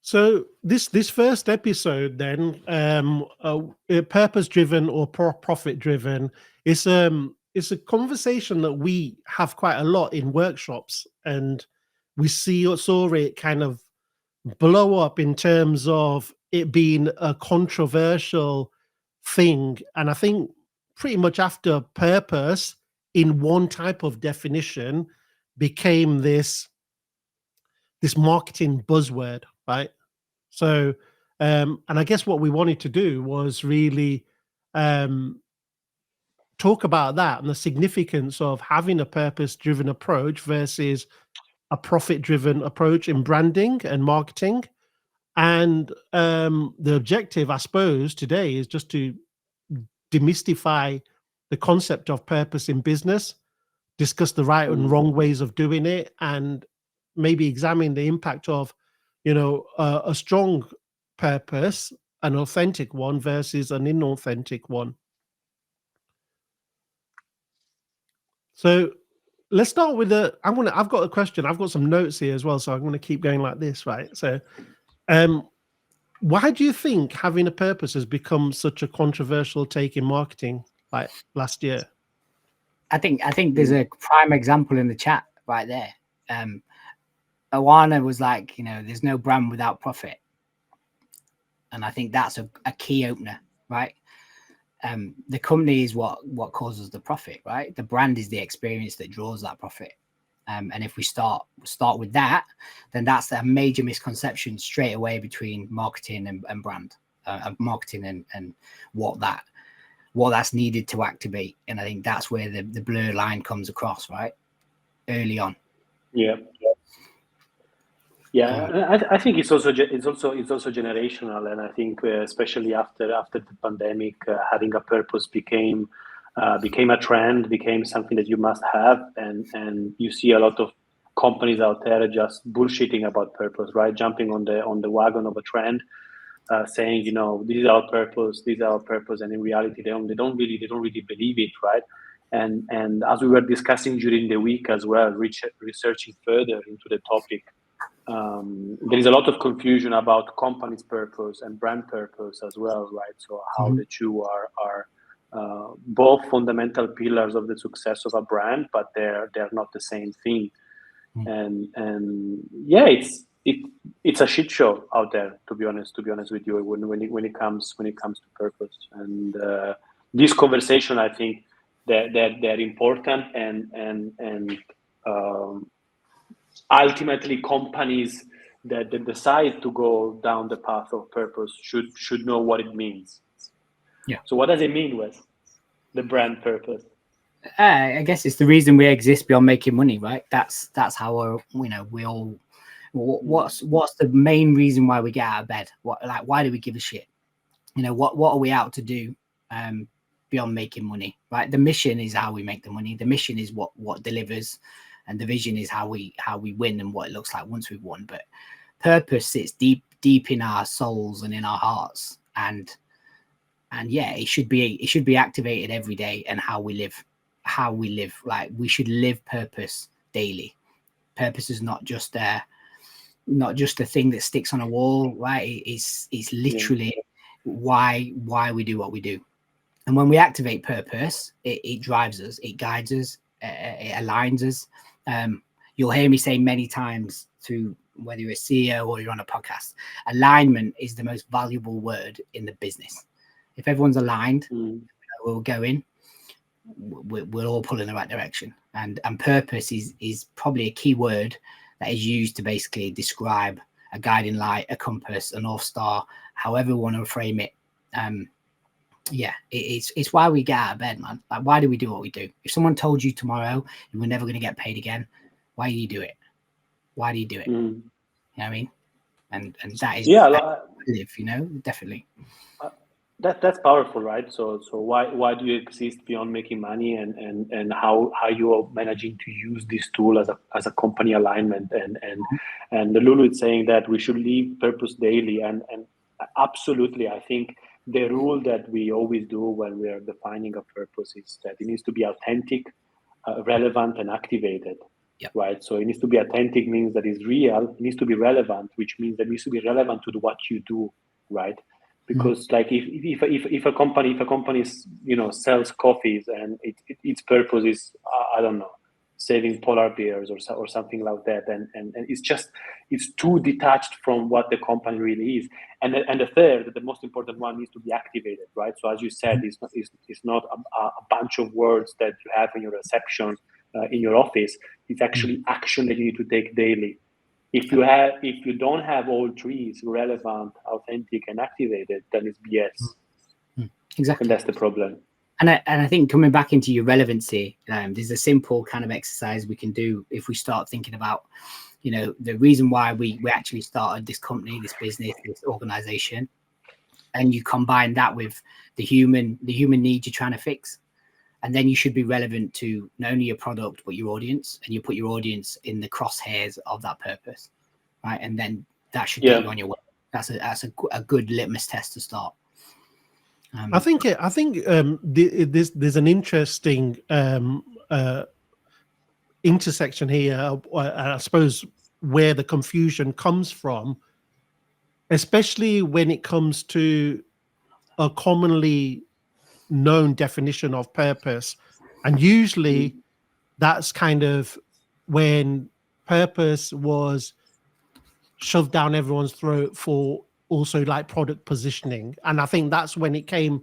So this first episode, then, purpose driven or profit driven, it's a conversation that we have quite a lot in workshops, and we saw it kind of blow up in terms of it being a controversial thing. And I think pretty much after purpose in one type of definition became this marketing buzzword, right? So, and I guess what we wanted to do was really um, talk about that and the significance of having a purpose-driven approach versus a profit-driven approach in branding and marketing. And the objective, I suppose, today is just to demystify the concept of purpose in business, discuss the right and wrong ways of doing it, and maybe examine the impact of, a strong purpose, an authentic one versus an inauthentic one. So let's start with I've got a question. I've got some notes here as well, so I'm going to keep going like this, right? So, why do you think having a purpose has become such a controversial take in marketing, like last year? I think there's a prime example in the chat right there. Awana was like, there's no brand without profit. And I think that's a key opener, right? The company is what causes the profit, right? The brand is the experience that draws that profit. And if we start with that, then that's a major misconception straight away between marketing and brand, marketing and what that's needed to activate. And I think that's where the blur line comes across, right? Early on. Yeah, I think it's also generational, and I think especially after the pandemic, having a purpose became a trend, became something that you must have, and you see a lot of companies out there just bullshitting about purpose, right? Jumping on the wagon of a trend, saying, this is our purpose, and in reality they don't really believe it, right? And as we were discussing during the week as well, researching further into the topic. There is a lot of confusion about company's purpose and brand purpose as well, right? So how the two are both fundamental pillars of the success of a brand, but they're not the same thing. And yeah, it's a shit show out there, to be honest with you, when it comes to purpose. And this conversation, I think they're important, and ultimately companies that decide to go down the path of purpose should know what it means. Yeah. So what does it mean, Wes? The brand purpose? I guess it's the reason we exist beyond making money, right? That's how we all. What's the main reason why we get out of bed? Why do we give a shit? What are we out to do? Beyond making money, right? The mission is how we make the money. The mission is what delivers. And the vision is how we win and what it looks like once we've won. But purpose sits deep in our souls and in our hearts. And yeah, it should be activated every day. And how we live, like we should live purpose daily. Purpose is not just a thing that sticks on a wall, right? It's literally why we do what we do. And when we activate purpose, it drives us, it guides us, it aligns us. You'll hear me say many times through whether you're a CEO or you're on a podcast, alignment is the most valuable word in the business. If everyone's aligned, we'll go in, we'll all pull in the right direction. And purpose is probably a key word that is used to basically describe a guiding light, a compass, a North Star, however we want to frame it. Yeah, it's why we get out of bed, man. Like, why do we do what we do? If someone told you tomorrow you were never going to get paid again, why do you do it? Why do you do it? You know what I mean? And that is live, definitely. That's powerful, right? So why do you exist beyond making money, and how you are managing to use this tool as a company alignment, and Lulu is saying that we should live purpose daily, and absolutely, I think the rule that we always do when we are defining a purpose is that it needs to be authentic, relevant, and activated. Yep. right? So it needs to be authentic, means that it's real. It needs to be relevant, which means that it needs to be relevant to what you do, right? Because like if a company sells coffees and its purpose is I don't know, saving polar bears or something like that, and it's too detached from what the company really is. And the third, the most important one, needs to be activated, right? So as you said, it's not a bunch of words that you have in your reception in your office. It's actually action that you need to take daily. If you don't have all trees relevant, authentic, and activated, then it's BS. Exactly. And that's the problem. And I think coming back into your relevancy, there's a simple kind of exercise we can do if we start thinking about, the reason why we actually started this company, this business, this organization, and you combine that with the human need you're trying to fix. And then you should be relevant to not only your product, but your audience, and you put your audience in the crosshairs of that purpose, right? And then that should get you on your way. That's a good litmus test to start. I think there's an interesting intersection here. I suppose where the confusion comes from, especially when it comes to a commonly known definition of purpose, and usually that's kind of when purpose was shoved down everyone's throat for also like product positioning. And I think that's when it came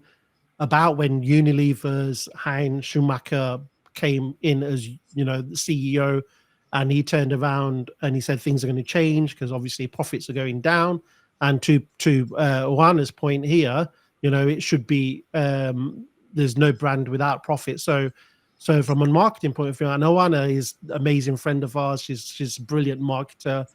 about, when Unilever's Hein Schumacher came in as the CEO, and he turned around and he said things are going to change because obviously profits are going down. And to Oana's point here, it should be there's no brand without profit. So from a marketing point of view, and Oana is an amazing friend of ours. She's a brilliant marketer.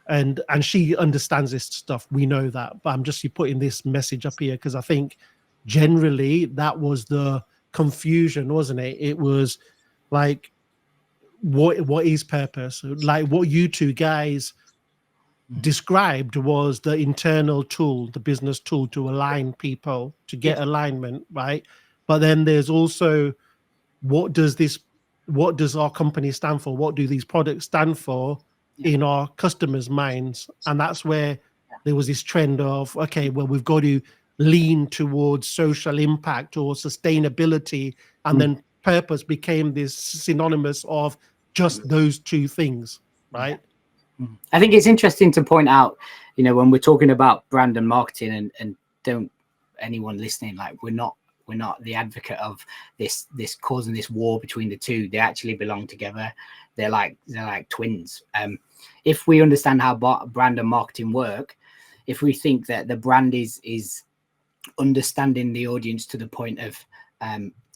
And she understands this stuff. We know that, but I'm just putting this message up here because I think generally that was the confusion, wasn't it? It was like, what is purpose? Like what you two guys described was the internal tool, the business tool to align people, to get alignment, right? But then there's also, what does our company stand for? What do these products stand for in our customers' minds? And that's where there was this trend of, okay, well, we've got to lean towards social impact or sustainability. And then purpose became this synonymous of just those two things, right? I think it's interesting to point out, when we're talking about brand and marketing, and don't anyone listening, like we're not the advocate of this causing this war between the two. They actually belong together. They're like twins. If we understand how brand and marketing work, if we think that the brand is understanding the audience to the point of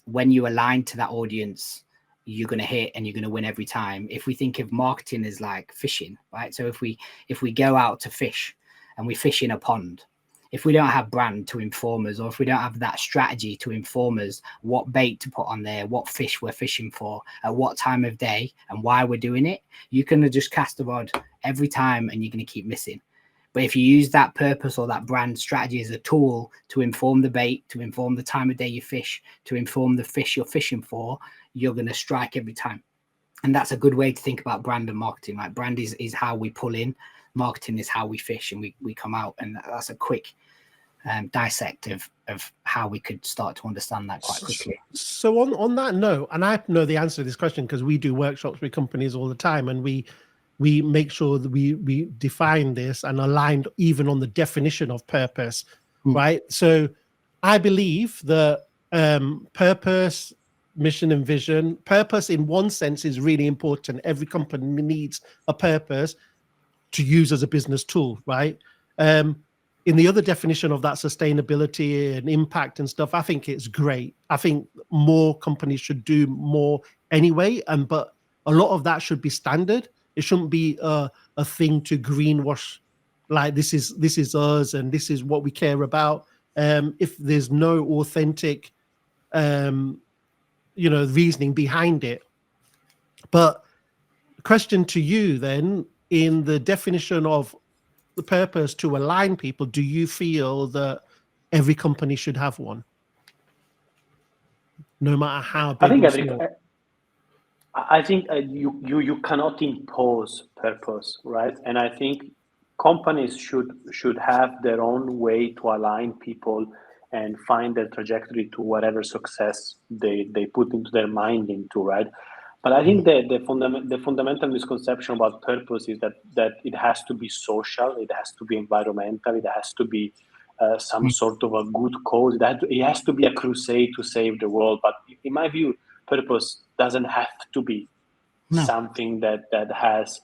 when you align to that audience, you're going to hit and you're going to win every time. If we think of marketing as like fishing, right? So if we go out to fish and we fish in a pond, if we don't have brand to inform us, or if we don't have that strategy to inform us what bait to put on there, what fish we're fishing for, at what time of day, and why we're doing it, you can just cast the rod every time and you're going to keep missing. But if you use that purpose or that brand strategy as a tool to inform the bait, to inform the time of day you fish, to inform the fish you're fishing for, you're going to strike every time. And that's a good way to think about brand and marketing. Like brand is how we pull in, marketing is how we fish and we come out. And that's a quick dissect of how we could start to understand that quite quickly. So on that note, and I know the answer to this question because we do workshops with companies all the time, and we make sure that we define this and aligned even on the definition of purpose, right? So I believe that purpose, mission and vision, purpose in one sense is really important. Every company needs a purpose to use as a business tool, right? In the other definition of that, sustainability and impact and stuff, I think it's great. I think more companies should do more anyway, but a lot of that should be standard. It shouldn't be a thing to greenwash, like this is us and this is what we care about. If there's no authentic, reasoning behind it. But question to you then, in the definition of the purpose to align people, do you feel that every company should have one, no matter how big or small? I think you cannot impose purpose, right? And I think companies should have their own way to align people and find their trajectory to whatever success they put into their mind into, right? But I think the fundamental misconception about purpose is that it has to be social, it has to be environmental, it has to be some sort of a good cause. It has to be a crusade to save the world. But in my view, purpose doesn't have to be something that has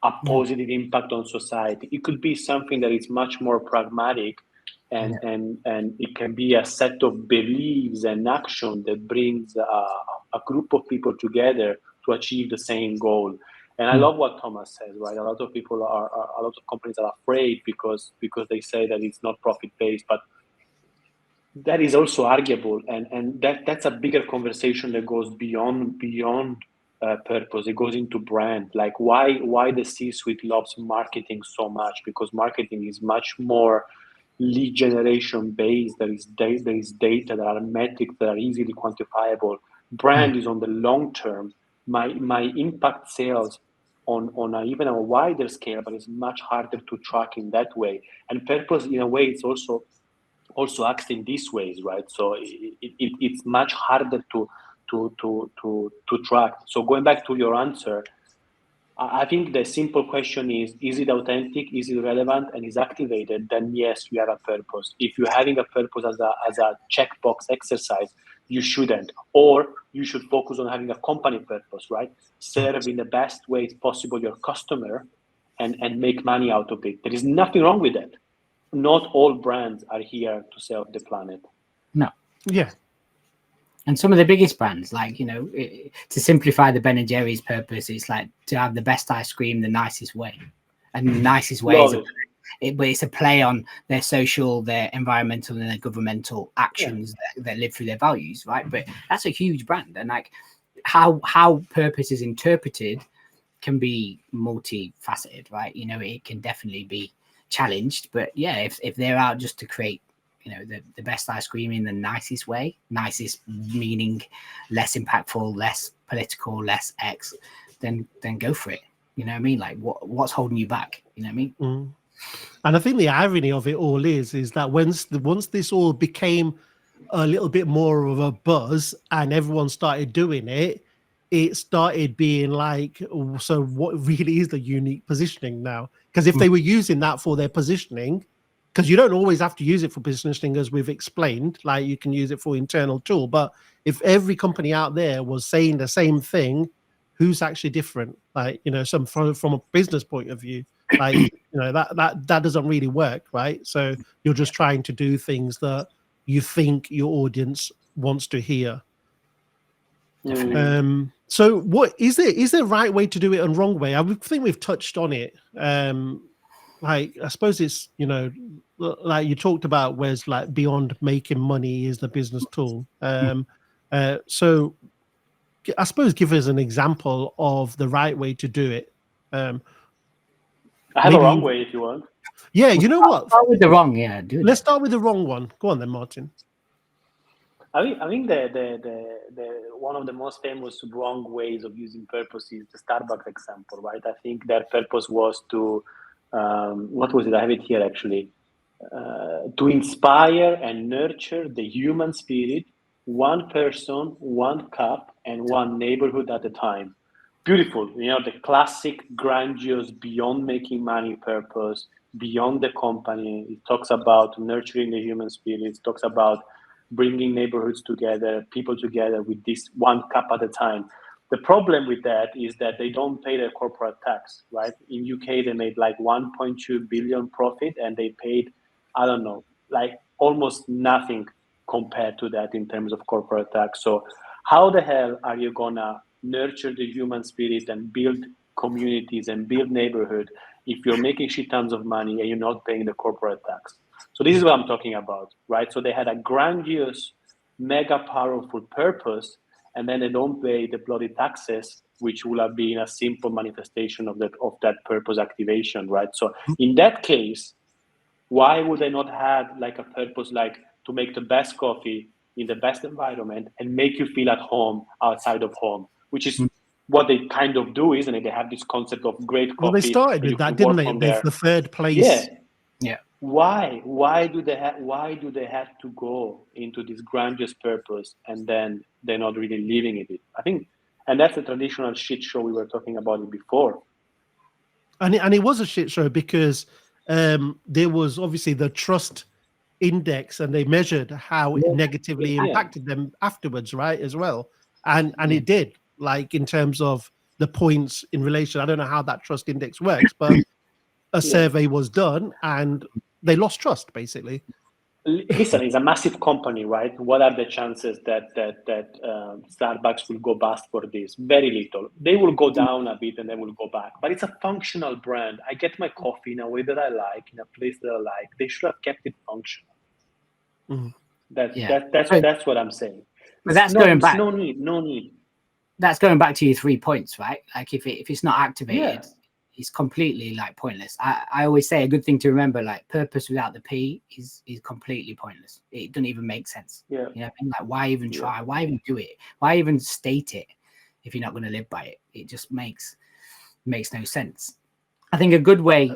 a positive impact on society. It could be something that is much more pragmatic, and it can be a set of beliefs and action that brings a group of people together to achieve the same goal. And I love what Thomas says, right? A lot of people a lot of companies are afraid because they say that it's not profit based, but that is also arguable, and that's a bigger conversation that goes beyond purpose. It goes into brand. Like why the C-suite loves marketing so much, because marketing is much more lead generation based. There is data, there are metrics that are easily quantifiable. Brand is on the long term. My impact sales on even a wider scale, but it's much harder to track in that way. And purpose, in a way, it's also acts in these ways, right? So it's much harder to track. So going back to your answer, I think the simple question is it authentic, is it relevant, and is activated? Then yes, you have a purpose. If you're having a purpose as a checkbox exercise, you shouldn't. Or you should focus on having a company purpose, right? Serve in the best way possible your customer and make money out of it. There is nothing wrong with that. Not all brands are here to save the planet. No. Yeah. And some of the biggest brands, like, to simplify the Ben & Jerry's purpose, it's like to have the best ice cream the nicest way. And the nicest way but it's a play on their social, their environmental, and their governmental actions that live through their values, right? But that's a huge brand. And like how purpose is interpreted can be multifaceted, right? It can definitely be challenged. But yeah, if they're out just to create the best ice cream in the nicest way, nicest meaning less impactful, less political, less X, then go for it. You know what I mean? Like what's holding you back? You know what I mean? And I think the irony of it all is that once this all became a little bit more of a buzz and everyone started doing it, it started being like, so what really is the unique positioning now? Because if they were using that for their positioning, because you don't always have to use it for positioning, as we've explained, like you can use it for internal tool. But if every company out there was saying the same thing, who's actually different? Like, some from a business point of view, like, that doesn't really work, right? So you're just trying to do things that you think your audience wants to hear. So what is there a right way to do it and wrong way? I think we've touched on it. Like, I suppose it's, like you talked about, where's like beyond making money is the business tool. So I suppose give us an example of the right way to do it. I have a wrong way if you want. Yeah, you know what? Start with the wrong, Let's start with the wrong one. Go on then, Martin. I think the one of the most famous wrong ways of using purpose is the Starbucks example, right? I think their purpose was to what was it? I have it here actually. To inspire and nurture the human spirit, one person, one cup, and one neighborhood at a time. Beautiful, the classic, grandiose, beyond making money purpose, beyond the company. It talks about nurturing the human spirit. It talks about bringing neighborhoods together, people together with this one cup at a time. The problem with that is that they don't pay their corporate tax, right? In UK, they made like 1.2 billion profit, and they paid, I don't know, like almost nothing compared to that in terms of corporate tax. So how the hell are you gonna nurture the human spirit and build communities and build neighborhood if you're making shit tons of money and you're not paying the corporate tax? So this is what I'm talking about, right? So they had a grandiose, mega powerful purpose, and then they don't pay the bloody taxes, which will have been a simple manifestation of that purpose activation, right? So in that case, why would they not have like a purpose, like to make the best coffee in the best environment and make you feel at home outside of home, which is what they kind of do, isn't it? They have this concept of great coffee. Well, they started with that, didn't they? There's the third place. Yeah. Why do they have to go into this grandiose purpose and then they're not really living it? I think, and that's the traditional shit show we were talking about it before. And it was a shit show because there was obviously the trust index, and they measured how it negatively impacted them afterwards, right? As well, and it did, like in terms of the points in relation. I don't know how that trust index works, but a survey was done, and they lost trust basically. Listen, it's a massive company, right? What are the chances that Starbucks will go bust for this? Very little. They will go down a bit and then will go back. But it's a functional brand. I get my coffee in a way that I like, in a place that I like. They should have kept it functional. That's what I'm saying. But that's going back. No need. That's going back to your 3 points, right? Like if it's not activated, it's completely like pointless. I always say a good thing to remember, like purpose without the P is completely pointless. It doesn't even make sense. Yeah. You know, like why even try? Why even do it? Why even state it if you're not going to live by it? It just makes no sense. I think a good way.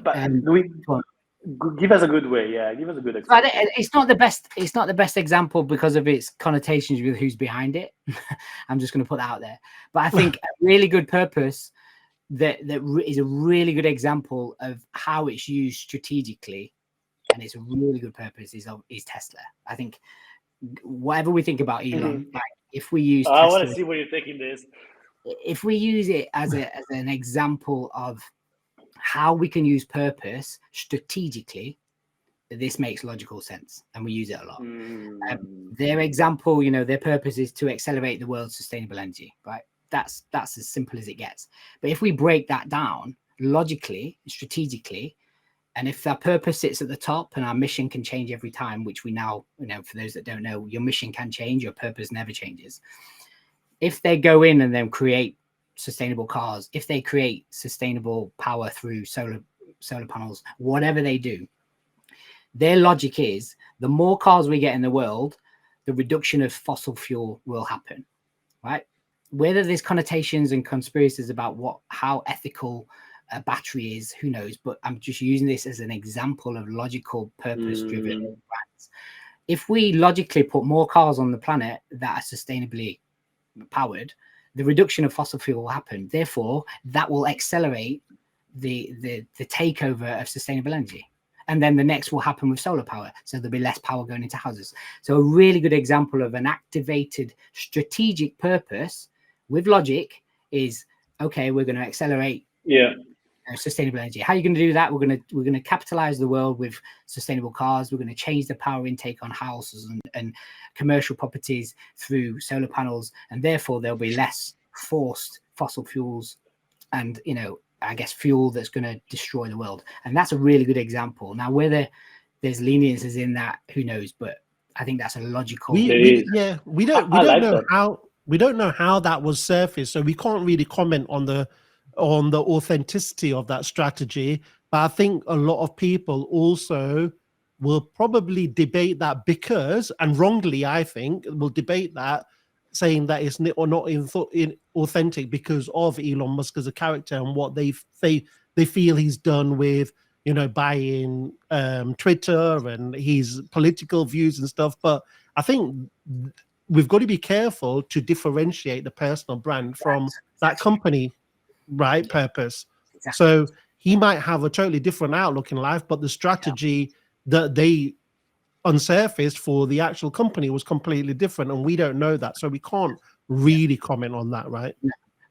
Give us a good way. Yeah, give us a good example. It's not the best. It's not the best example because of its connotations with who's behind it. I'm just going to put that out there. But I think a really good purpose that is a really good example of how it's used strategically, and it's a really good purpose is Tesla. I think whatever we think about Elon, like if we use I want to see where you're taking this. If we use it as an example of how we can use purpose strategically, this makes logical sense, and we use it a lot. Their example, their purpose is to accelerate the world's sustainable energy, right? That's as simple as it gets. But if we break that down logically, strategically, and if our purpose sits at the top and our mission can change every time, which we now, for those that don't know, your mission can change, your purpose never changes. If they go in and then create sustainable cars, if they create sustainable power through solar panels, whatever they do, their logic is the more cars we get in the world, the reduction of fossil fuel will happen, right? Whether there's connotations and conspiracies about how ethical a battery is, who knows? But I'm just using this as an example of logical, purpose-driven brands. If we logically put more cars on the planet that are sustainably powered, the reduction of fossil fuel will happen. Therefore, that will accelerate the takeover of sustainable energy. And then the next will happen with solar power. So there'll be less power going into houses. So a really good example of an activated strategic purpose with logic is, okay, we're going to accelerate sustainable energy. How are you going to do that? We're going to capitalize the world with sustainable cars. We're going to change the power intake on houses and commercial properties through solar panels, and therefore there'll be less forced fossil fuels and I guess fuel that's going to destroy the world. And that's a really good example. Now, whether there's leniences in that, who knows? But I think that's a logical. We don't know how that was surfaced, so we can't really comment on the authenticity of that strategy. But I think a lot of people also will probably debate that because, and wrongly, I think, will debate that, saying that it's not authentic because of Elon Musk as a character and what they feel he's done with buying Twitter and his political views and stuff. But I think we've got to be careful to differentiate the personal brand from that company, right? Purpose. Exactly. So he might have a totally different outlook in life, but the strategy that they unsurfaced for the actual company was completely different, and we don't know that, so we can't really comment on that, right?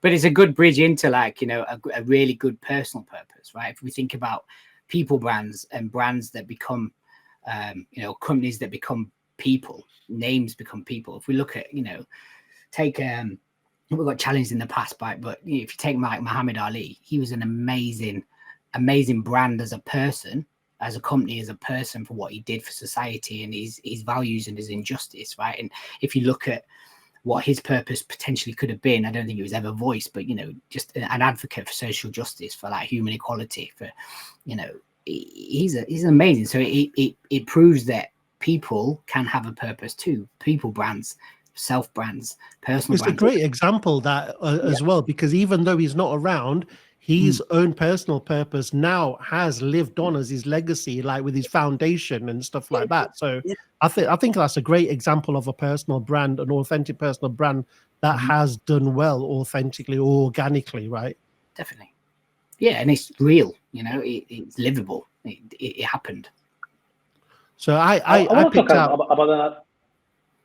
But it's a good bridge into a really good personal purpose, right? If we think about people brands and brands that become companies that become people, names become people. If we look at take we got challenged in the past by, but if you take Muhammad Ali, he was an amazing brand as a person, as a company, as a person, for what he did for society and his values and his injustice, right? And if you look at what his purpose potentially could have been, I don't think it was ever voiced, but just an advocate for social justice, for human equality, for he's amazing. So it proves that people can have a purpose too. People brands self brands, personal It's brands. a great example that as well, because even though he's not around, his own personal purpose now has lived on as his legacy, like with his foundation and stuff like that. So I think that's a great example of a personal brand, an authentic personal brand that has done well authentically or organically, right? Definitely. Yeah, and it's real, you know, it's livable. It happened. So I want to picked talk out. about that.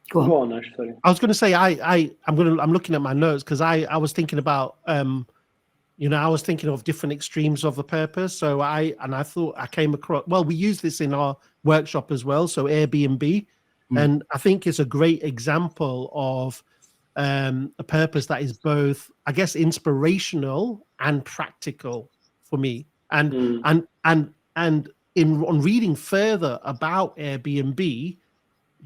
Go on. Ash, sorry. I was going to say I'm looking at my notes because I was thinking about I was thinking of different extremes of a purpose. So I thought I came across, well, we use this in our workshop as well. So Airbnb, and I think it's a great example of a purpose that is both, I guess, inspirational and practical for me. And on reading further about Airbnb,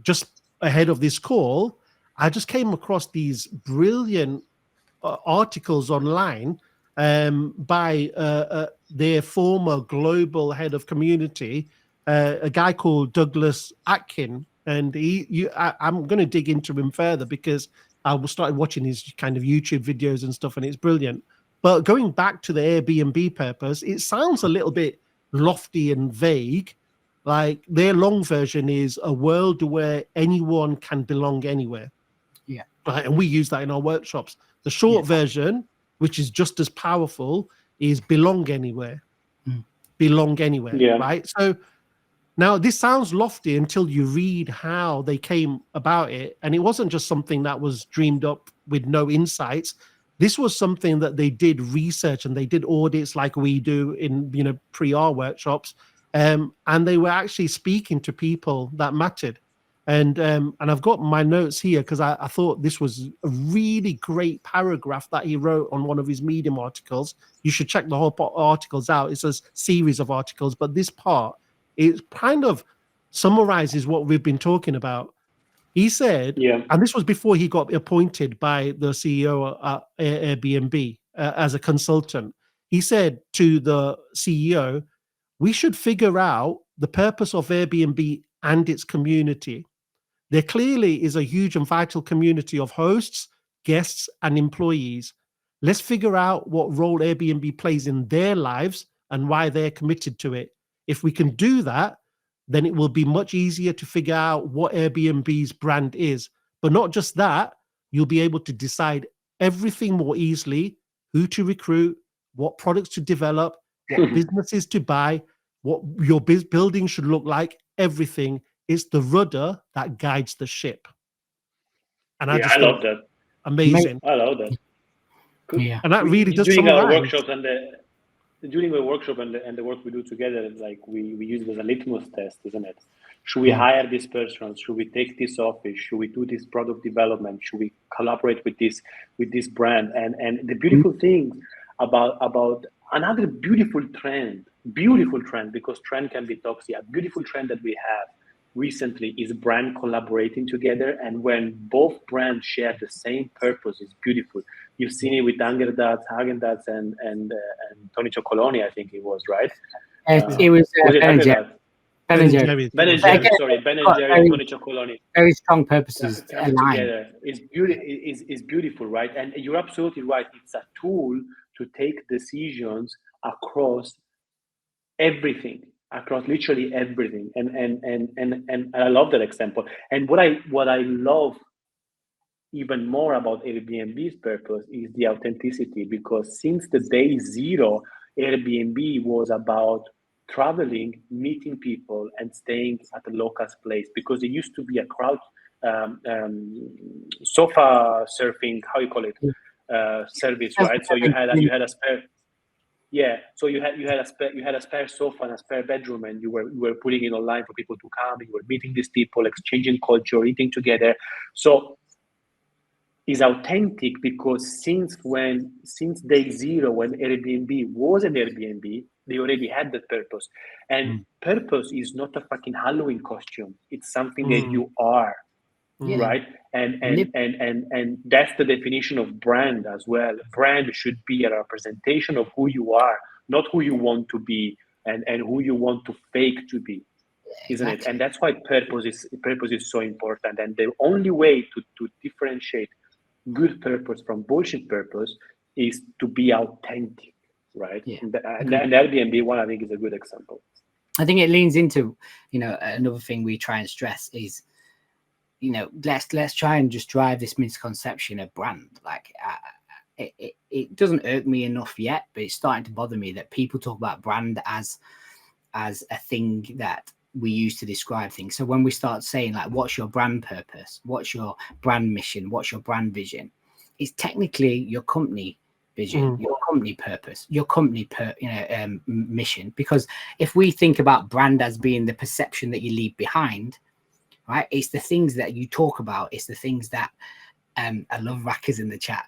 just ahead of this call, I just came across these brilliant articles online by their former global head of community, a guy called Douglas Atkin. And I'm going to dig into him further because I started watching his kind of YouTube videos and stuff, and it's brilliant. But going back to the Airbnb purpose, it sounds a little bit lofty and vague. Like their long version is a world where anyone can belong anywhere. Yeah. Right. And we use that in our workshops. The short version, which is just as powerful, is belong anywhere. Belong anywhere. Yeah. Right. So now this sounds lofty until you read how they came about it. And it wasn't just something that was dreamed up with no insights. This was something that they did research and they did audits like we do in pre-R workshops. And they were actually speaking to people that mattered. And I've got my notes here because I thought this was a really great paragraph that he wrote on one of his Medium articles. You should check the whole articles out. It's a series of articles, but this part, it kind of summarizes what we've been talking about. He said, and this was before he got appointed by the CEO at Airbnb as a consultant. He said to the CEO, we should figure out the purpose of Airbnb and its community. There clearly is a huge and vital community of hosts, guests, and employees. Let's figure out what role Airbnb plays in their lives and why they're committed to it. If we can do that, then it will be much easier to figure out what Airbnb's brand is. But not just that, you'll be able to decide everything more easily, who to recruit, what products to develop, what businesses to buy, what your building should look like, everything. It's the rudder that guides the ship. And I love that. Amazing. I love that. Good. Yeah. And that really does during summarize. our workshops and the workshop and the work we do together, like we use it as a litmus test, isn't it? Should we hire this person? Should we take this office? Should we do this product development? Should we collaborate with this brand? And the beautiful thing about another beautiful trend, because trend can be toxic. A beautiful trend that we have recently is brand collaborating together, and when both brands share the same purpose, it's beautiful. You've seen it with Häagen-Dazs and Tony Chocolonely, I think it was, right? It was Ben & Jerry's. Ben & Jerry's. Ben & Jerry's, sorry, Ben & Jerry's, Tony Chocolonely. Very strong purposes aligned. Together. It's beautiful, right? And you're absolutely right. It's a tool to take decisions across everything, across literally everything. And I love that example. And what I love even more about Airbnb's purpose is the authenticity, because since the day zero, Airbnb was about traveling, meeting people, and staying at a local place, because it used to be a crowd sofa surfing, how you call it, service, right? So you had a spare. Yeah, so you had a spare sofa and a spare bedroom, and you were putting it online for people to come. You were meeting these people, exchanging culture, eating together. So it's authentic because since day zero, when Airbnb was an Airbnb, they already had that purpose. And purpose is not a fucking Halloween costume. It's something that you are. Right, and that's the definition of brand as well. Brand should be a representation of who you are, not who you want to be and who you want to fake to be. isn't it? Exactly. And that's why purpose is so important. And the only way to differentiate good purpose from bullshit purpose is to be authentic, right? Yeah. And Airbnb one, I think, is a good example. I think it leans into, another thing we try and stress is, let's try and just drive this misconception of brand. Like, it doesn't irk me enough yet, but it's starting to bother me that people talk about brand as a thing that we use to describe things. So when we start saying, like, what's your brand purpose, what's your brand mission, what's your brand vision, it's technically your company vision, your company purpose, your company mission. Because if we think about brand as being the perception that you leave behind, right, it's the things that you talk about, it's the things that I love Rackers in the chat.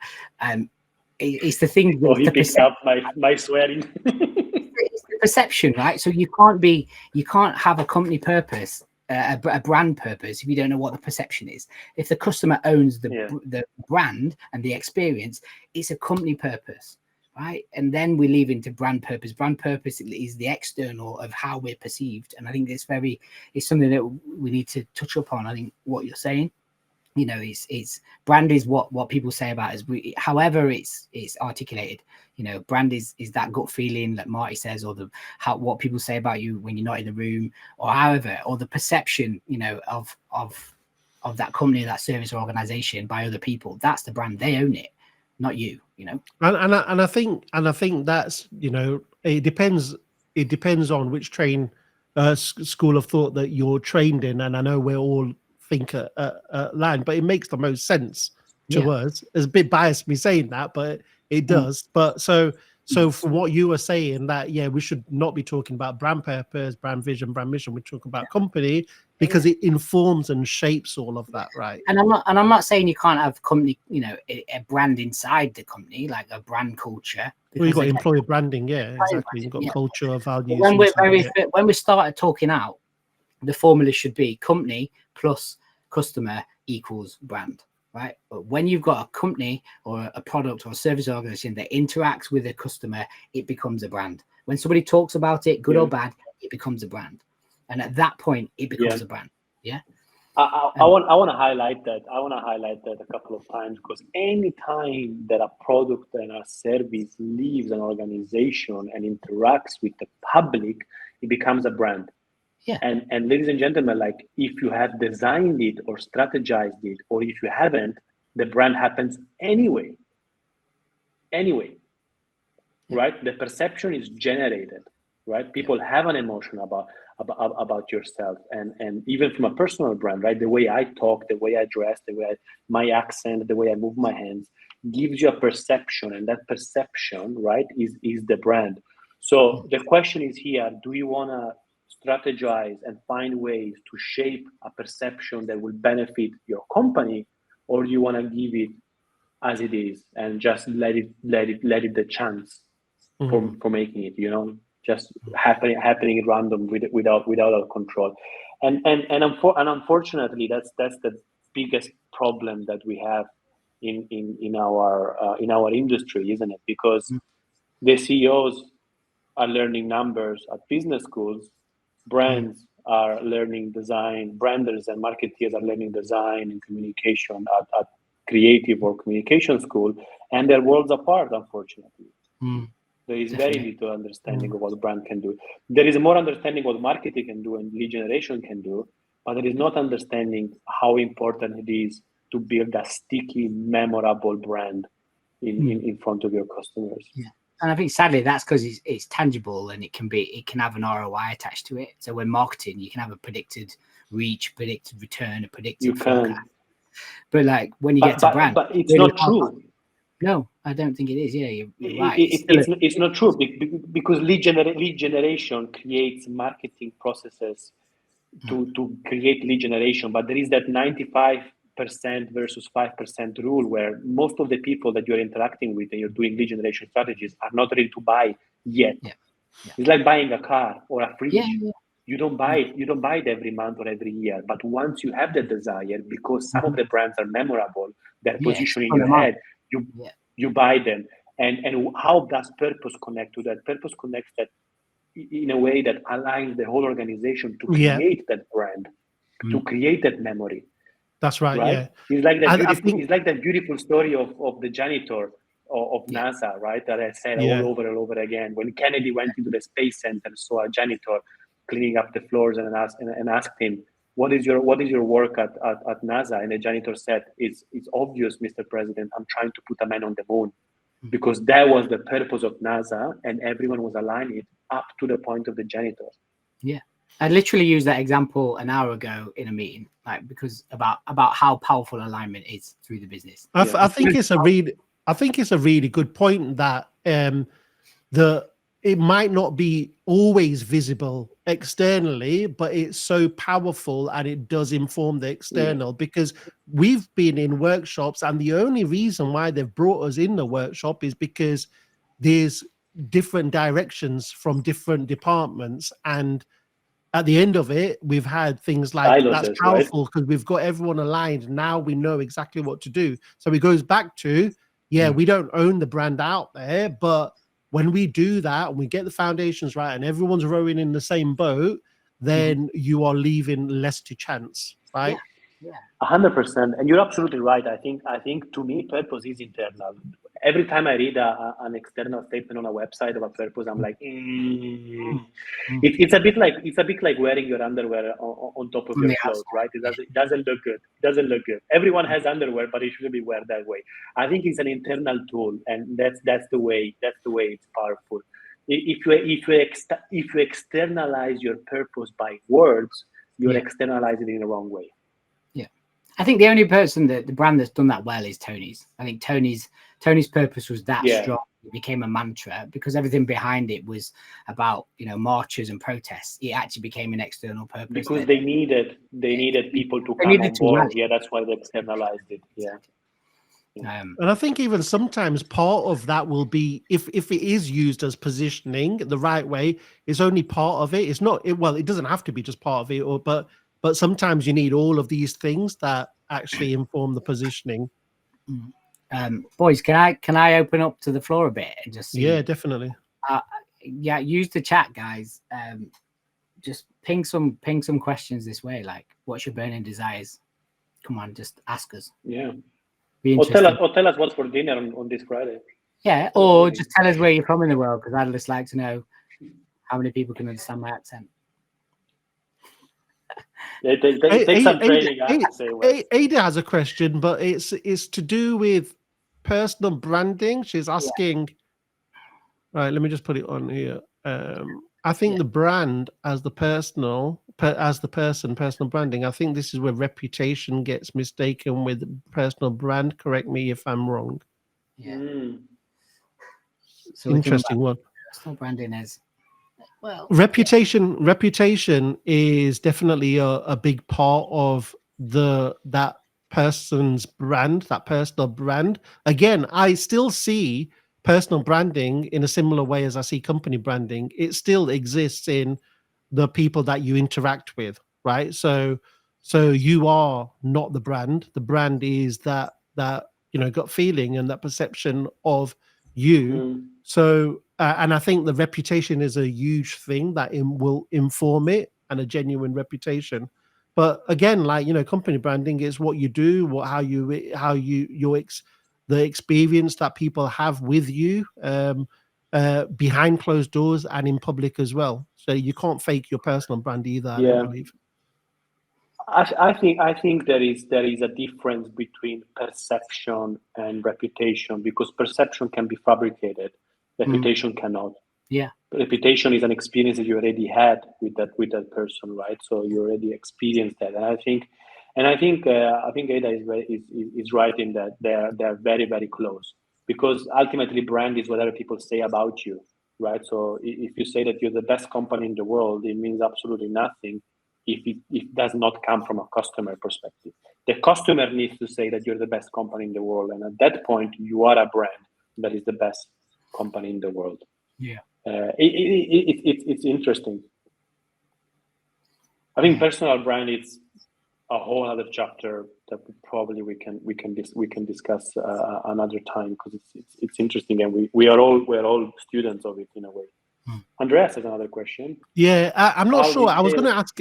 It's the thing. Oh, he picked up my swearing. It's the perception, right? So you can't have a company purpose, a brand purpose, if you don't know what the perception is. If the customer owns the brand and the experience, it's a company purpose, right? And then we leave into brand purpose. Brand purpose is the external of how we're perceived, and I think it's something that we need to touch upon. I think what you're saying, it's brand is what people say about us. However it's articulated, brand is that gut feeling, like Marty says, or what people say about you when you're not in the room, or or the perception, of that company, that service or organization by other people. That's the brand. They own it, not you. And I think that's, it depends on which school of thought that you're trained in, and I know we're all think line, but it makes the most sense to us. It's a bit biased me saying that, but it does. But so from what you were saying, that we should not be talking about brand purpose, brand vision, brand mission. We talk about company, because it informs and shapes all of that, right? And I'm not saying you can't have company, a brand inside the company, like a brand culture. Well, you've got employer branding, exactly. You've got culture, values. When we started talking out, the formula should be company plus customer equals brand, right? But when you've got a company or a product or a service organization that interacts with a customer, it becomes a brand. When somebody talks about it, good or bad, it becomes a brand. And at that point, it becomes a brand. Yeah. I want to highlight that. I want to highlight that a couple of times, because any time that a product and a service leaves an organization and interacts with the public, it becomes a brand. Yeah. And ladies and gentlemen, like, if you have designed it or strategized it, or if you haven't, the brand happens anyway. Right? The perception is generated, right? People have an emotion about yourself, and even from a personal brand, right? The way I talk, the way I dress, my accent, the way I move my hands gives you a perception, and that perception, right, is the brand. So the question is here: do you want to strategize and find ways to shape a perception that will benefit your company, or do you want to give it as it is and just let it the chance for making it, just happening at random without our control? And unfortunately, that's the biggest problem that we have in our industry, isn't it? Because the CEOs are learning numbers at business schools, brands are learning design, branders and marketeers are learning design and communication at creative or communication school, and they're worlds apart, unfortunately. There is very little understanding of what brand can do. There is more understanding what marketing can do and lead generation can do, but there is not understanding how important it is to build a sticky, memorable brand in front of your customers. Yeah. And I think sadly that's because it's tangible, and it can have an ROI attached to it. So when marketing, you can have a predicted reach, predicted return, a predicted forecast. But like when you get to brand, but it's not true. No, I don't think it is. Yeah, you're right. It's not true, because lead generation creates marketing processes to create lead generation, but there is that 95% versus 5% rule, where most of the people that you're interacting with and you're doing lead generation strategies are not ready to buy yet. It's like buying a car or a fridge. You don't buy it every month or every year, but once you have the desire, because some of the brands are memorable, they're positioned in your head, you buy them. And how does purpose connect to that? Purpose connects that in a way that aligns the whole organization to Yeah. create that brand, to create that memory. That's right. Right? Yeah. It's like that I beautiful. think- It's like that beautiful story of the janitor of Yeah. NASA, right? That I said Yeah. all over and over again. When Kennedy went into the space center and saw a janitor cleaning up the floors and asked him, what is your work at NASA? And the janitor said, it's obvious, Mr. President, I'm trying to put a man on the moon. Because that was the purpose of NASA, and everyone was aligning it up to the point of the janitor. Yeah, I literally used that example an hour ago in a meeting, like because about how powerful alignment is through the business. I think it's a really good point that it might not be always visible externally, but it's so powerful and it does inform the external, because we've been in workshops and the only reason why they've brought us in the workshop is because there's different directions from different departments, and at the end of it we've had things like Silos, that's powerful because we've got everyone aligned. Now we know exactly what to do. So it goes back to we don't own the brand out there, but when we do that and we get the foundations right and everyone's rowing in the same boat, then you are leaving less to chance, right? Yeah. 100%, and you're absolutely right. I think to me, purpose is internal. Every time I read an external statement on a website of a purpose, I'm like, it's a bit like wearing your underwear on top of your clothes, right? It doesn't look good. It doesn't look good. Everyone has underwear, but it shouldn't be wear that way. I think it's an internal tool, and that's the way it's powerful. If you externalize your purpose by words, you're externalizing it in the wrong way. I think the only person that the brand that's done that well is Tony's. I think Tony's purpose was that strong. It became a mantra because everything behind it was about, marches and protests. It actually became an external purpose. Because they needed people to come on board. Yeah, that's why they externalized it. Yeah. And I think even sometimes part of that will be if it is used as positioning the right way, it's only part of it. It's not it doesn't have to be just part of it, but sometimes you need all of these things that actually inform the positioning. Boys, can I open up to the floor a bit and just see? Yeah, definitely. Use the chat, guys. Just ping some questions this way, like what's your burning desires? Come on, just ask us. Yeah. Or tell us what's for dinner on this Friday. Yeah, or just tell us where you're from in the world, because I'd just like to know how many people can understand my accent. Take some training. Ada has a question, but it's to do with personal branding. She's asking. Right, let me just put it on here. I think the brand as the personal branding. I think this is where reputation gets mistaken with personal brand. Correct me if I'm wrong. Yeah. So interesting one. Personal branding is. Well, reputation is definitely a big part of that person's brand, that personal brand. Again, I still see personal branding in a similar way as I see company branding. It still exists in the people that you interact with, right? So you are not the brand. The brand is that gut feeling and that perception of you. So and I think the reputation is a huge thing that will inform it, and a genuine reputation. But again, company branding is what you do, the experience that people have with you behind closed doors and in public as well. So you can't fake your personal brand either. I don't believe. I think there is a difference between perception and reputation, because perception can be fabricated, reputation cannot. Yeah, reputation is an experience that you already had with that person, right? So you already experienced that, and I think Ada is right in that they're very, very close, because ultimately brand is whatever people say about you, right? So if you say that you're the best company in the world, it means absolutely nothing if it does not come from a customer perspective. The customer needs to say that you're the best company in the world, and at that point you are a brand that is the best company in the world. Yeah. It's interesting. I think personal brand is a whole other chapter that probably we can discuss another time, because it's interesting, and we're all students of it in a way. Andreas has another question. Yeah, I'm not How sure. I was retail- going to ask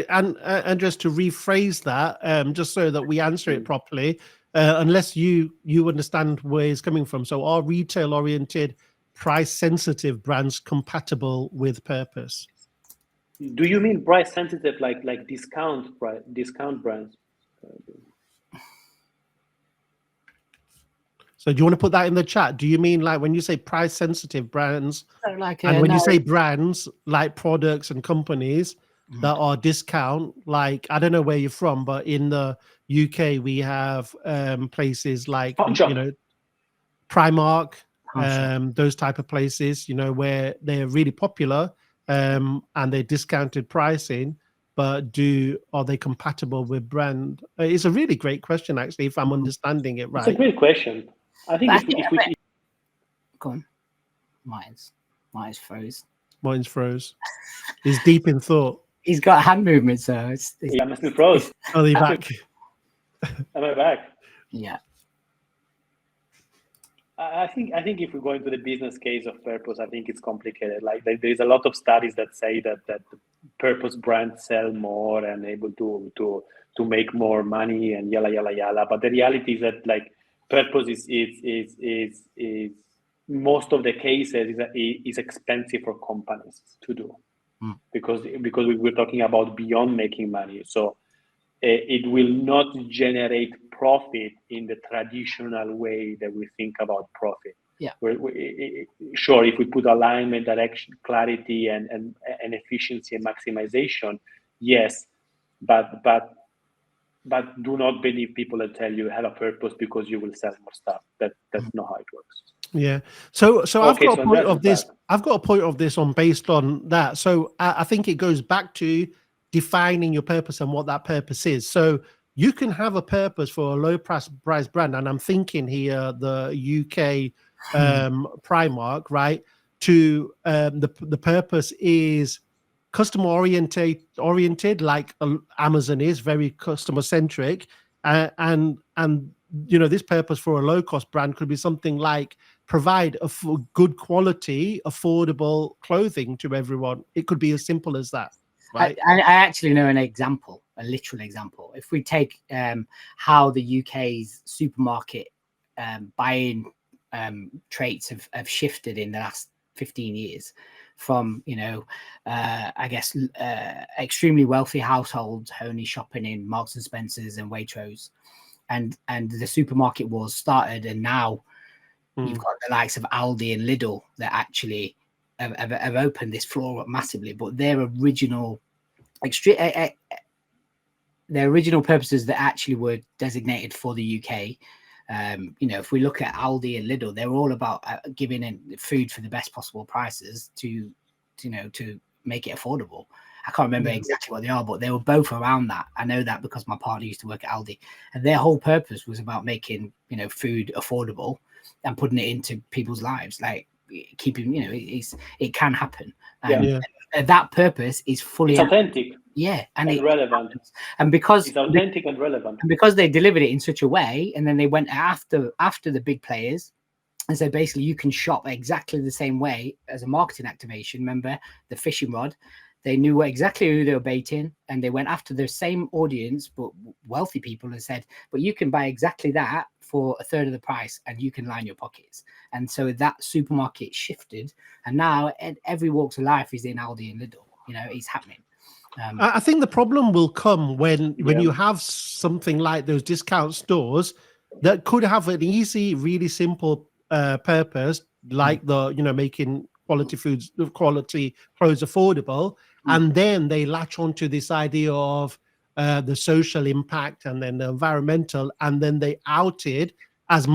Andres to rephrase that, just so that we answer it properly. Unless you understand where he's coming from. So, are retail-oriented, price-sensitive brands compatible with purpose? Do you mean price sensitive, like discount brands? So, do you want to put that in the chat? Do you mean like when you say price-sensitive brands, So like and when no, you say brands, like products and companies that are discount, like I don't know where you're from, but in the UK we have places like Pawn shop. Primark, Pawn shop. those type of places, where they're really popular and they're discounted pricing. But are they compatible with brand? It's a really great question, actually, if I'm understanding it right. It's a great question. I think if we go on, Martin's froze. Martin's froze. He's deep in thought. He's got hand movements, so it's I'm still froze. Are they back? Am I back? Yeah. I think if we go into the business case of purpose, I think it's complicated. Like there's a lot of studies that say that the purpose brands sell more and able to make more money and yalla yalla yalla. But the reality is that like purpose is most of the cases is expensive for companies to do because we're talking about beyond making money. So it will not generate profit in the traditional way that we think about profit. Yeah. Sure, if we put alignment, direction, clarity, and efficiency and maximization, yes, but do not believe people that tell you have a purpose because you will sell more stuff. That's not how it works. Yeah. So I've got a point of this. That. I've got a point of this based on that. So I think it goes back to defining your purpose and what that purpose is. So you can have a purpose for a low price brand, and I'm thinking here the UK Primark, right? To the purpose is customer oriented, like Amazon is very customer centric, and this purpose for a low cost brand could be something like provide good quality, affordable clothing to everyone. It could be as simple as that. Right. I actually know a literal example. If we take how the UK's supermarket buying traits have shifted in the last 15 years from, I guess, extremely wealthy households only shopping in Marks and Spencer's and Waitrose, and the supermarket wars started, and now you've got the likes of Aldi and Lidl that actually have opened this floor up massively, but their original purposes that actually were designated for the UK. If we look at Aldi and Lidl, they're all about giving in food for the best possible prices to make it affordable. I can't remember exactly what they are, but they were both around that. I know that because my partner used to work at Aldi, and their whole purpose was about making food affordable and putting it into people's lives, like keeping it can happen. And that purpose is fully authentic. Yeah, and relevant. And because it's authentic and relevant. And because they delivered it in such a way, and then they went after the big players. And so basically you can shop exactly the same way as a marketing activation. Remember the fishing rod? They knew exactly who they were baiting, and they went after the same audience, but wealthy people, and said, but you can buy exactly that for a third of the price and you can line your pockets. And so that supermarket shifted, and now every walks of life is in Aldi and Lidl. It's happening. I think the problem will come when you have something like those discount stores that could have an easy, really simple purpose, like making quality foods, quality clothes affordable, and then they latch onto this idea of the social impact and then the environmental, and then they outed as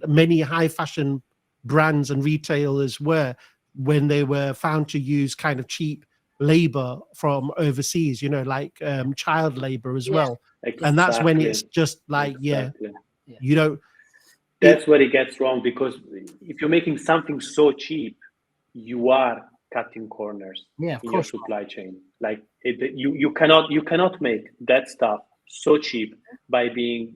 many high fashion brands and retailers were when they were found to use kind of cheap labor from overseas, like child labor as well. Exactly. And that's when it's just like, that's where it gets wrong, because if you're making something so cheap, you are cutting corners in your supply chain. Like you cannot make that stuff so cheap by being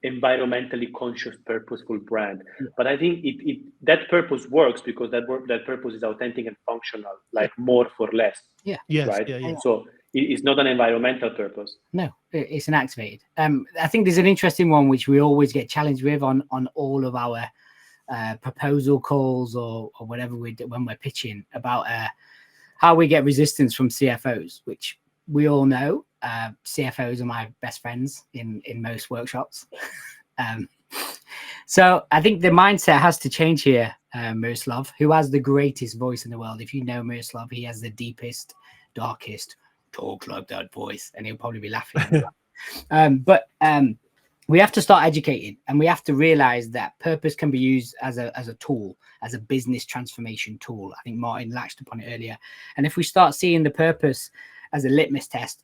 environmentally conscious, purposeful brand. But I think that purpose works because that purpose is authentic and functional, like more for less. Yeah. Yes. Right. Yeah. So it's not an environmental purpose. No, it's an activated. I think there's an interesting one which we always get challenged with on all of our proposal calls or whatever we do when we're pitching about how we get resistance from CFOs, which we all know. CFOs are my best friends in most workshops. So I think the mindset has to change here. Miroslav, who has the greatest voice in the world. If you know Miroslav, he has the deepest, darkest, talk like that voice, and he'll probably be laughing. But we have to start educating, and we have to realize that purpose can be used as a tool, as a business transformation tool. I think Martin latched upon it earlier. And if we start seeing the purpose as a litmus test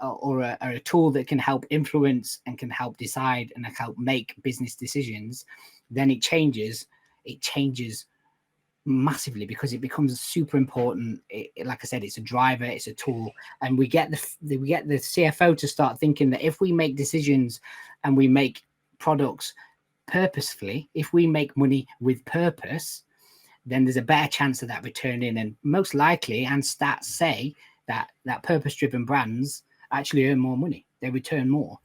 or a tool that can help influence and can help decide and help make business decisions, then it changes massively, because it becomes super important. Like I said, it's a driver, it's a tool, and we get the CFO to start thinking that if we make decisions and we make products purposefully, if we make money with purpose, then there's a better chance of that returning. And most likely, and stats say that purpose-driven brands actually earn more money, they return more.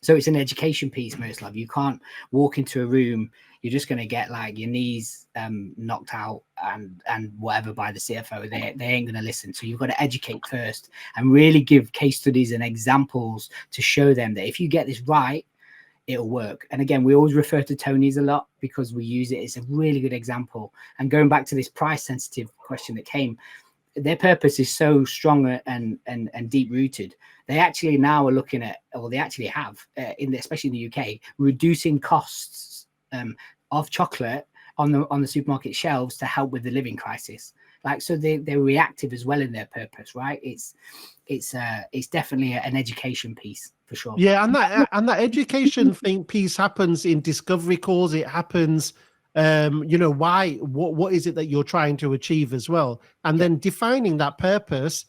So it's an education piece, Miroslav. You can't walk into a room, you're just going to get like your knees knocked out and whatever by the CFO. They ain't going to listen. So you've got to educate first and really give case studies and examples to show them that if you get this right, it'll work. And again, we always refer to Tony's a lot because we use it. It's a really good example. And going back to this price sensitive question that came, their purpose is so strong and deep rooted. They actually now are looking at, or they actually have, especially in the UK, reducing costs of chocolate on the supermarket shelves to help with the living crisis. Like, so they're reactive as well in their purpose, right? It's definitely an education piece for sure. Yeah, and that education piece happens in discovery calls. It happens. What is it that you're trying to achieve as well, and then defining that purpose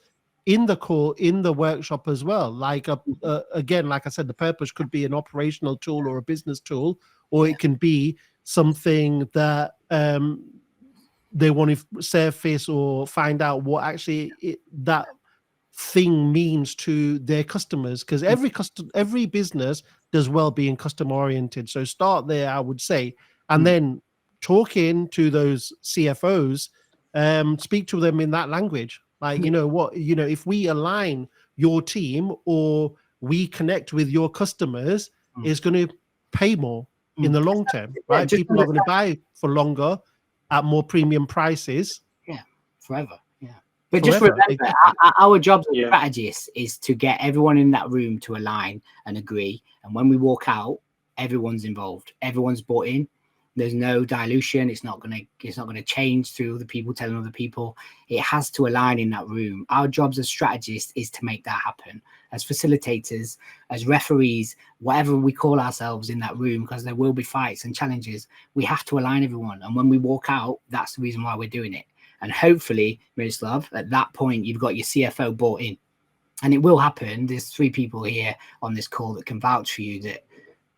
in the call, in the workshop as well. Like again, like I said, the purpose could be an operational tool or a business tool, or it can be something that they want to surface or find out what actually that thing means to their customers, because every business does well being customer oriented. So start there, I would say, and then talking to those CFOs, speak to them in that language. Like, if we align your team or we connect with your customers, it's going to pay more in the long term, right? People are going to buy for longer at more premium prices. Yeah, forever. Yeah. But just remember, our job as strategists is to get everyone in that room to align and agree. And when we walk out, everyone's involved. Everyone's bought in. There's no dilution. It's not gonna change through other people telling other people. It has to align in that room. Our jobs as strategists is to make that happen. As facilitators, as referees, whatever we call ourselves in that room, because there will be fights and challenges, we have to align everyone. And when we walk out, that's the reason why we're doing it. And hopefully, Miroslav, at that point, you've got your CFO bought in. And it will happen. There's 3 people here on this call that can vouch for you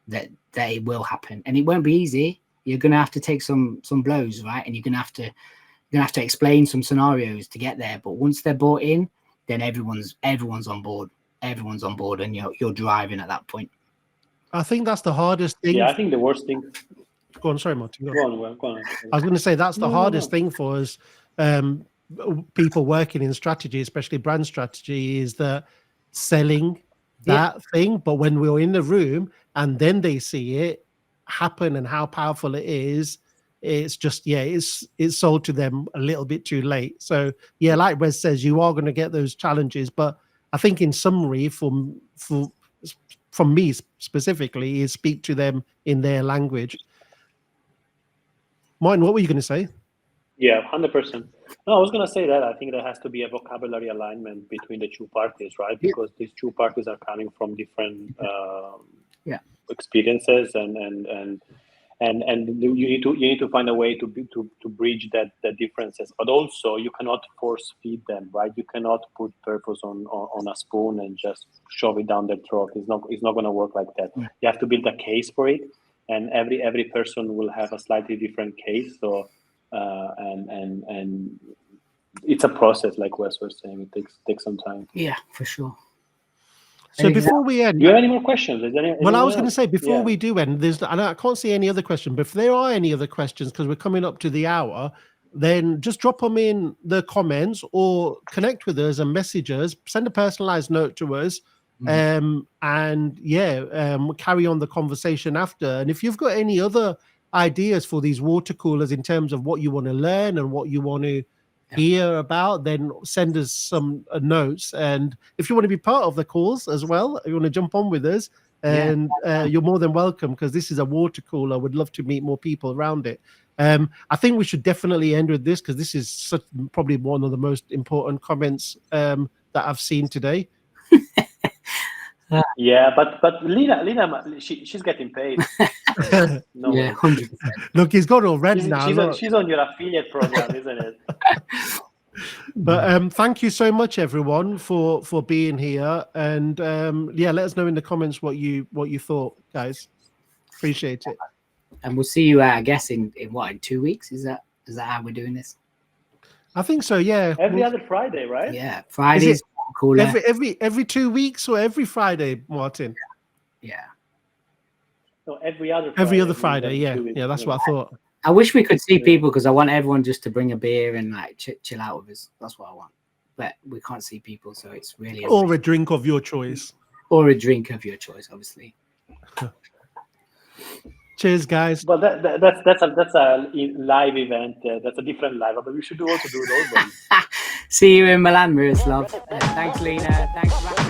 that it will happen. And it won't be easy. You're going to have to take some blows, right? And you're going to have to explain some scenarios to get there. But once they're bought in, then everyone's on board. Everyone's on board, and you're driving at that point. I think that's the hardest thing. Yeah, I think the worst thing. Go on, sorry, Martin. Go on. I was going to say that's the hardest thing for us, people working in strategy, especially brand strategy, is that selling that thing. But when we're in the room and then they see it happen and how powerful it is, it's just it's sold to them a little bit too late. So like Wes says, you are going to get those challenges. But I think in summary, from me specifically, is speak to them in their language. Martin, what were you going to say? Yeah, 100%. No, I was going to say that I think there has to be a vocabulary alignment between the 2 parties, right? Because these 2 parties are coming from different experiences, and and you need to find a way to bridge that differences. But also you cannot force feed them, right? You cannot put purpose on a spoon and just shove it down their throat. It's not going to work like that. Yeah. You have to build a case for it, and every person will have a slightly different case. So and it's a process, like Wes was saying. It takes some time. Yeah, for sure. So before we end, do you have any more questions? Well, I was going to say before Yeah. we do end, I can't see any other question, but if there are any other questions, because we're coming up to the hour, then just drop them in the comments or connect with us and message us, send a personalized note to us, and we'll carry on the conversation after. And if you've got any other ideas for these water coolers in terms of what you want to learn and what you want to hear about, then send us some notes. And if you want to be part of the calls as well, you want to jump on with us, and you're more than welcome, because this is a water cooler. I would love to meet more people around it. I think we should definitely end with this, because this is probably one of the most important comments that I've seen today. Yeah, but Lina, she's getting paid. No, yeah, 100%. Look, he's got all red now. She's on your affiliate program, isn't it? But thank you so much, everyone, for being here. And let us know in the comments what you thought, guys. Appreciate it. And we'll see you, I guess, in 2 weeks? Is that how we're doing this? I think so. Yeah. Every other Friday, right? Yeah, Fridays. Cool. Every 2 weeks or every Friday, Martin? Yeah. No, every other Friday. Every other Friday. Yeah. That's what I thought. I wish we could see people, because I want everyone just to bring a beer and like chill out with us. That's what I want. But we can't see people, so it's really or a drink of your choice. Or a drink of your choice, obviously. Cheers, guys. But that's a live event. That's a different live, but we should also do those ones. See you in Milan, Miroslav. Thanks, Lina. Thanks, Matt.